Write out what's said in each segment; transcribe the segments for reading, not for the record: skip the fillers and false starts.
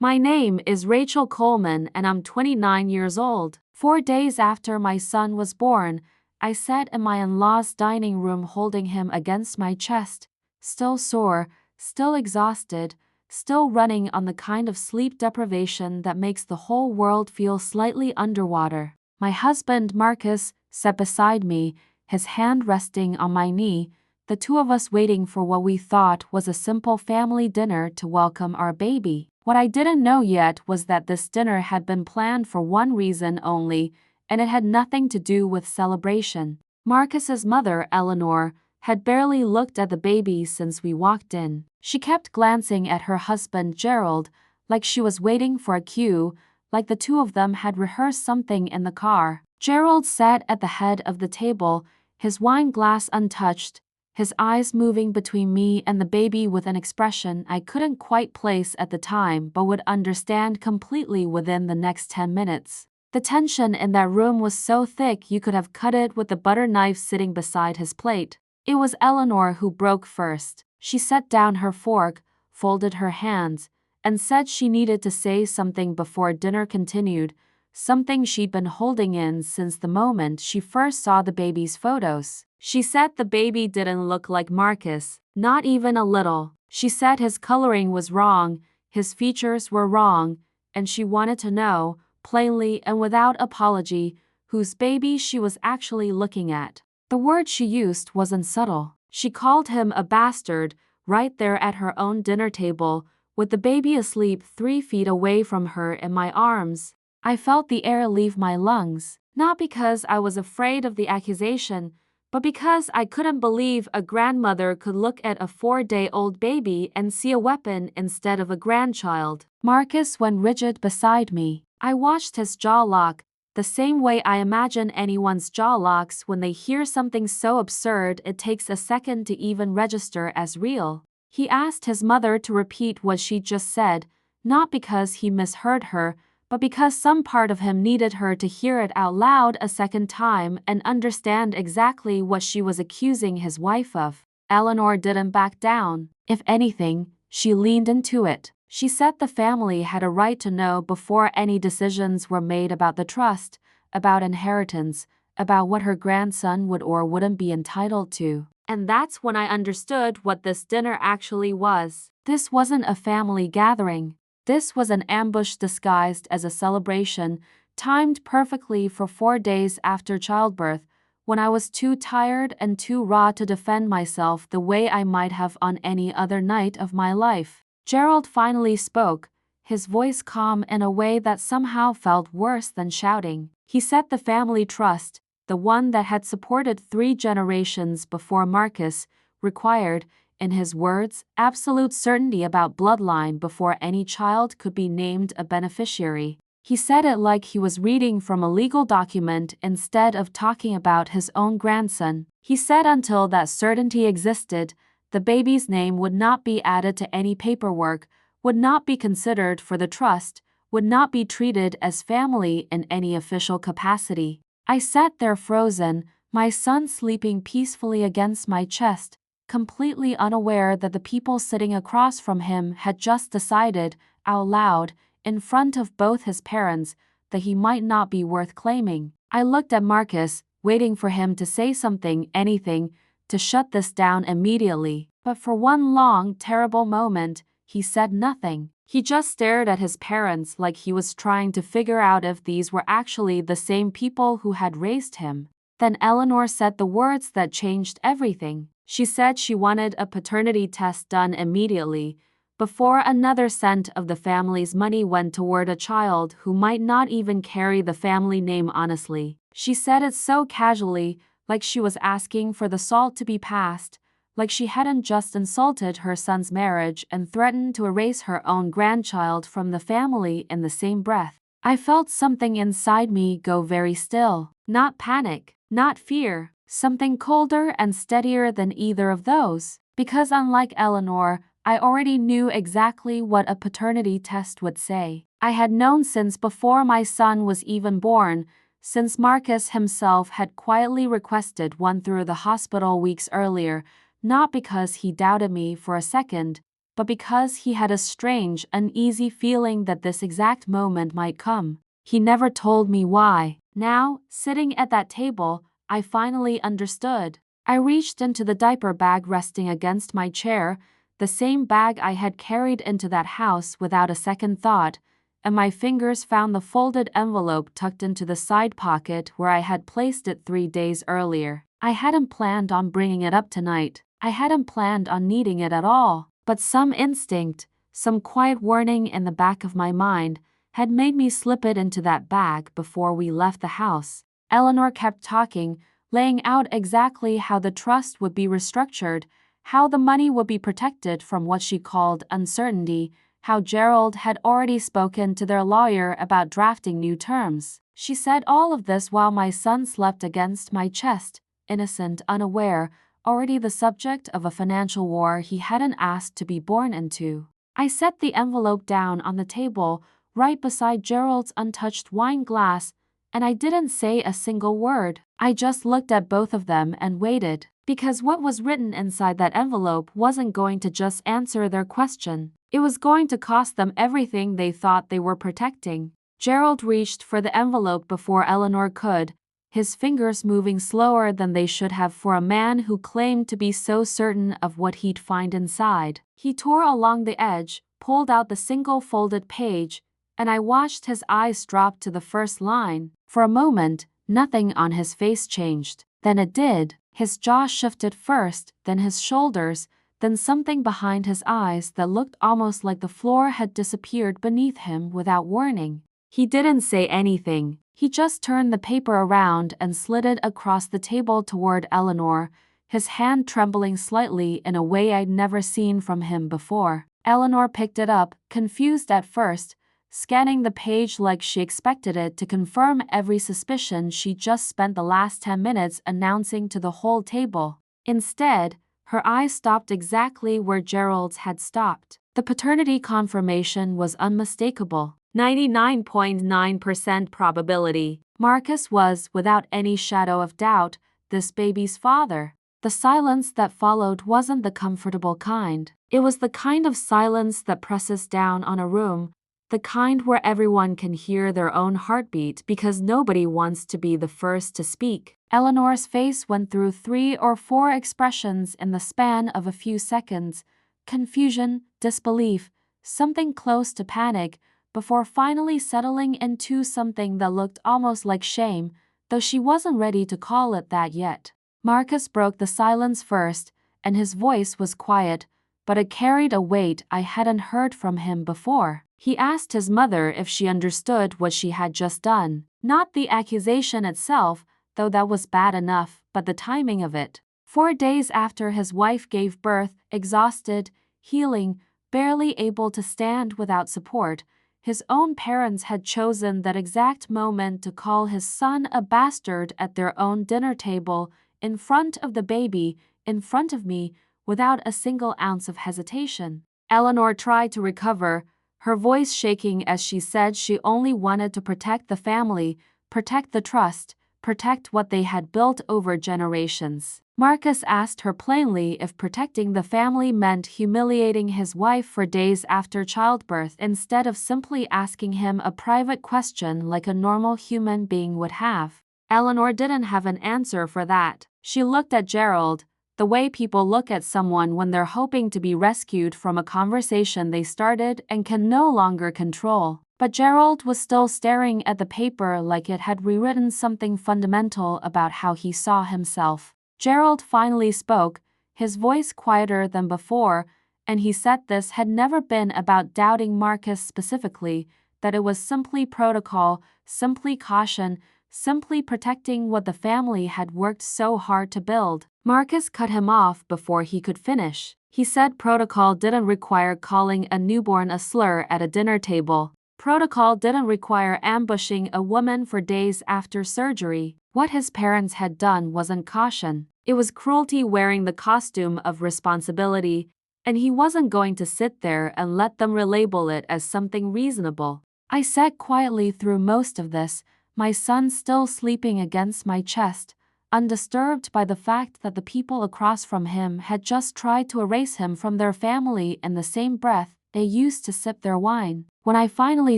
My name is Rachel Coleman and I'm 29 years old. 4 days after my son was born, I sat in my in-laws' dining room holding him against my chest, still sore, still exhausted, still running on the kind of sleep deprivation that makes the whole world feel slightly underwater. My husband, Marcus, sat beside me, his hand resting on my knee, the two of us waiting for what we thought was a simple family dinner to welcome our baby. What I didn't know yet was that this dinner had been planned for one reason only, and it had nothing to do with celebration. Marcus's mother, Eleanor, had barely looked at the baby since we walked in. She kept glancing at her husband, Gerald, like she was waiting for a cue, like the two of them had rehearsed something in the car. Gerald sat at the head of the table, his wine glass untouched, his eyes moving between me and the baby with an expression I couldn't quite place at the time but would understand completely within the next 10 minutes. The tension in that room was so thick you could have cut it with the butter knife sitting beside his plate. It was Eleanor who broke first. She set down her fork, folded her hands, and said she needed to say something before dinner continued, something she'd been holding in since the moment she first saw the baby's photos. She said the baby didn't look like Marcus, not even a little. She said his coloring was wrong, his features were wrong, and she wanted to know, plainly and without apology, whose baby she was actually looking at. The word she used wasn't subtle. She called him a bastard, right there at her own dinner table, with the baby asleep 3 feet away from her in my arms. I felt the air leave my lungs, not because I was afraid of the accusation, but because I couldn't believe a grandmother could look at a 4-day-old baby and see a weapon instead of a grandchild. Marcus went rigid beside me. I watched his jaw lock, the same way I imagine anyone's jaw locks when they hear something so absurd it takes a second to even register as real. He asked his mother to repeat what she just said, not because he misheard her, but because some part of him needed her to hear it out loud a second time and understand exactly what she was accusing his wife of. Eleanor didn't back down. If anything, she leaned into it. She said the family had a right to know before any decisions were made about the trust, about inheritance, about what her grandson would or wouldn't be entitled to. And that's when I understood what this dinner actually was. This wasn't a family gathering. This was an ambush disguised as a celebration, timed perfectly for 4 days after childbirth, when I was too tired and too raw to defend myself the way I might have on any other night of my life. Gerald finally spoke, his voice calm in a way that somehow felt worse than shouting. He said the family trust, the one that had supported 3 generations before Marcus, required, in his words, absolute certainty about bloodline before any child could be named a beneficiary. He said it like he was reading from a legal document instead of talking about his own grandson. He said until that certainty existed, the baby's name would not be added to any paperwork, would not be considered for the trust, would not be treated as family in any official capacity. I sat there frozen, my son sleeping peacefully against my chest, completely unaware that the people sitting across from him had just decided, out loud, in front of both his parents, that he might not be worth claiming. I looked at Marcus, waiting for him to say something, anything, to shut this down immediately. But for one long, terrible moment, he said nothing. He just stared at his parents like he was trying to figure out if these were actually the same people who had raised him. Then Eleanor said the words that changed everything. She said she wanted a paternity test done immediately, before another cent of the family's money went toward a child who might not even carry the family name honestly. She said it so casually, like she was asking for the salt to be passed, like she hadn't just insulted her son's marriage and threatened to erase her own grandchild from the family in the same breath. I felt something inside me go very still. Not panic, not fear. Something colder and steadier than either of those, because unlike Eleanor, I already knew exactly what a paternity test would say. I had known since before my son was even born, since Marcus himself had quietly requested one through the hospital weeks earlier, not because he doubted me for a second, but because he had a strange, uneasy feeling that this exact moment might come. He never told me why. Now, sitting at that table, I finally understood. I reached into the diaper bag resting against my chair, the same bag I had carried into that house without a second thought, and my fingers found the folded envelope tucked into the side pocket where I had placed it 3 days earlier. I hadn't planned on bringing it up tonight. I hadn't planned on needing it at all. But some instinct, some quiet warning in the back of my mind, had made me slip it into that bag before we left the house. Eleanor kept talking, laying out exactly how the trust would be restructured, how the money would be protected from what she called uncertainty, how Gerald had already spoken to their lawyer about drafting new terms. She said all of this while my son slept against my chest, innocent, unaware, already the subject of a financial war he hadn't asked to be born into. I set the envelope down on the table, right beside Gerald's untouched wine glass, and I didn't say a single word. I just looked at both of them and waited, because what was written inside that envelope wasn't going to just answer their question. It was going to cost them everything they thought they were protecting. Gerald reached for the envelope before Eleanor could, his fingers moving slower than they should have for a man who claimed to be so certain of what he'd find inside. He tore along the edge, pulled out the single folded page, and I watched his eyes drop to the first line. For a moment, nothing on his face changed. Then it did. His jaw shifted first, then his shoulders, then something behind his eyes that looked almost like the floor had disappeared beneath him without warning. He didn't say anything. He just turned the paper around and slid it across the table toward Eleanor, his hand trembling slightly in a way I'd never seen from him before. Eleanor picked it up, confused at first, scanning the page like she expected it to confirm every suspicion she just spent the last 10 minutes announcing to the whole table. Instead, her eyes stopped exactly where Gerald's had stopped. The paternity confirmation was unmistakable. 99.9% probability. Marcus was, without any shadow of doubt, this baby's father. The silence that followed wasn't the comfortable kind. It was the kind of silence that presses down on a room, the kind where everyone can hear their own heartbeat because nobody wants to be the first to speak. Eleanor's face went through 3 or 4 expressions in the span of a few seconds: confusion, disbelief, something close to panic, before finally settling into something that looked almost like shame, though she wasn't ready to call it that yet. Marcus broke the silence first, and his voice was quiet, but it carried a weight I hadn't heard from him before. He asked his mother if she understood what she had just done. Not the accusation itself, though that was bad enough, but the timing of it. 4 days after his wife gave birth, exhausted, healing, barely able to stand without support, his own parents had chosen that exact moment to call his son a bastard at their own dinner table, in front of the baby, in front of me, without a single ounce of hesitation. Eleanor tried to recover, her voice shaking as she said she only wanted to protect the family, protect the trust, protect what they had built over generations. Marcus asked her plainly if protecting the family meant humiliating his wife for days after childbirth instead of simply asking him a private question like a normal human being would have. Eleanor didn't have an answer for that. She looked at Gerald, the way people look at someone when they're hoping to be rescued from a conversation they started and can no longer control. But Gerald was still staring at the paper like it had rewritten something fundamental about how he saw himself. Gerald finally spoke, his voice quieter than before, and he said this had never been about doubting Marcus specifically, that it was simply protocol, simply caution, simply protecting what the family had worked so hard to build. Marcus cut him off before he could finish. He said protocol didn't require calling a newborn a slur at a dinner table. Protocol didn't require ambushing a woman for days after surgery. What his parents had done wasn't caution. It was cruelty wearing the costume of responsibility, and he wasn't going to sit there and let them relabel it as something reasonable. I sat quietly through most of this, my son still sleeping against my chest, undisturbed by the fact that the people across from him had just tried to erase him from their family in the same breath they used to sip their wine. When I finally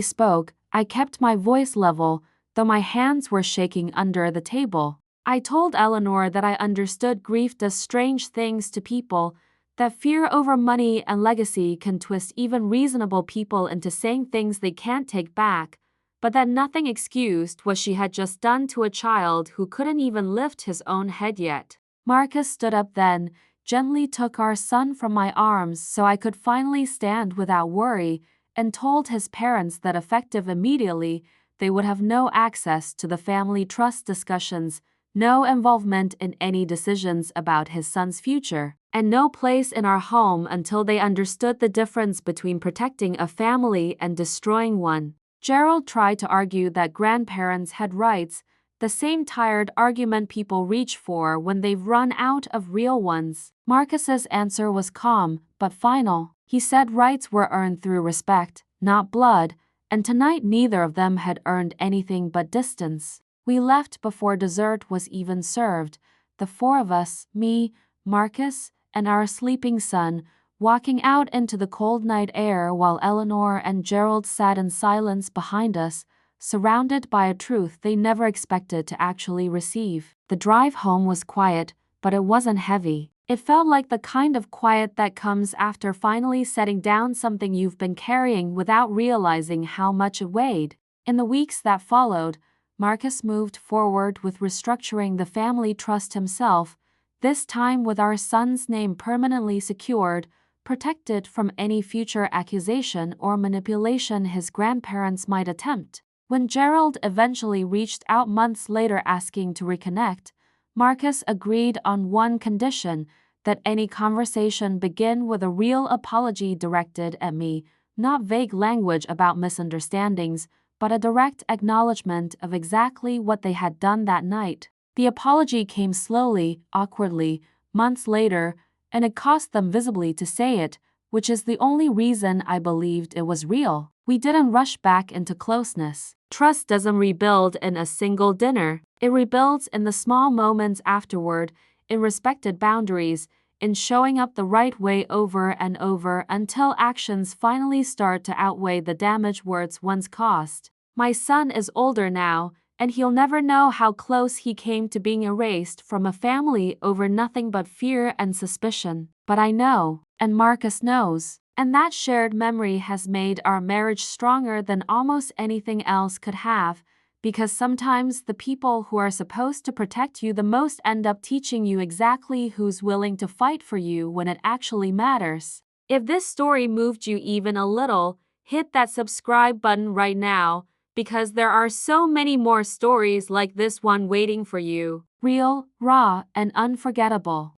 spoke, I kept my voice level, though my hands were shaking under the table. I told Eleanor that I understood grief does strange things to people, that fear over money and legacy can twist even reasonable people into saying things they can't take back, but that nothing excused what she had just done to a child who couldn't even lift his own head yet. Marcus stood up then, gently took our son from my arms so I could finally stand without worry, and told his parents that effective immediately, they would have no access to the family trust discussions, no involvement in any decisions about his son's future, and no place in our home until they understood the difference between protecting a family and destroying one. Gerald tried to argue that grandparents had rights, the same tired argument people reach for when they've run out of real ones. Marcus's answer was calm, but final. He said rights were earned through respect, not blood, and tonight neither of them had earned anything but distance. We left before dessert was even served, the four of us, me, Marcus, and our sleeping son, walking out into the cold night air while Eleanor and Gerald sat in silence behind us, surrounded by a truth they never expected to actually receive. The drive home was quiet, but it wasn't heavy. It felt like the kind of quiet that comes after finally setting down something you've been carrying without realizing how much it weighed. In the weeks that followed, Marcus moved forward with restructuring the family trust himself, this time with our son's name permanently secured, protected from any future accusation or manipulation his grandparents might attempt. When Gerald eventually reached out months later asking to reconnect, Marcus agreed on one condition, that any conversation begin with a real apology directed at me, not vague language about misunderstandings, but a direct acknowledgement of exactly what they had done that night. The apology came slowly, awkwardly, months later, and it cost them visibly to say it, which is the only reason I believed it was real. We didn't rush back into closeness. Trust doesn't rebuild in a single dinner. It rebuilds in the small moments afterward, in respected boundaries, in showing up the right way over and over until actions finally start to outweigh the damage words once caused. My son is older now, and he'll never know how close he came to being erased from a family over nothing but fear and suspicion. But I know, and Marcus knows, and that shared memory has made our marriage stronger than almost anything else could have, because sometimes the people who are supposed to protect you the most end up teaching you exactly who's willing to fight for you when it actually matters. If this story moved you even a little, hit that subscribe button right now, because there are so many more stories like this one waiting for you. Real, raw, and unforgettable.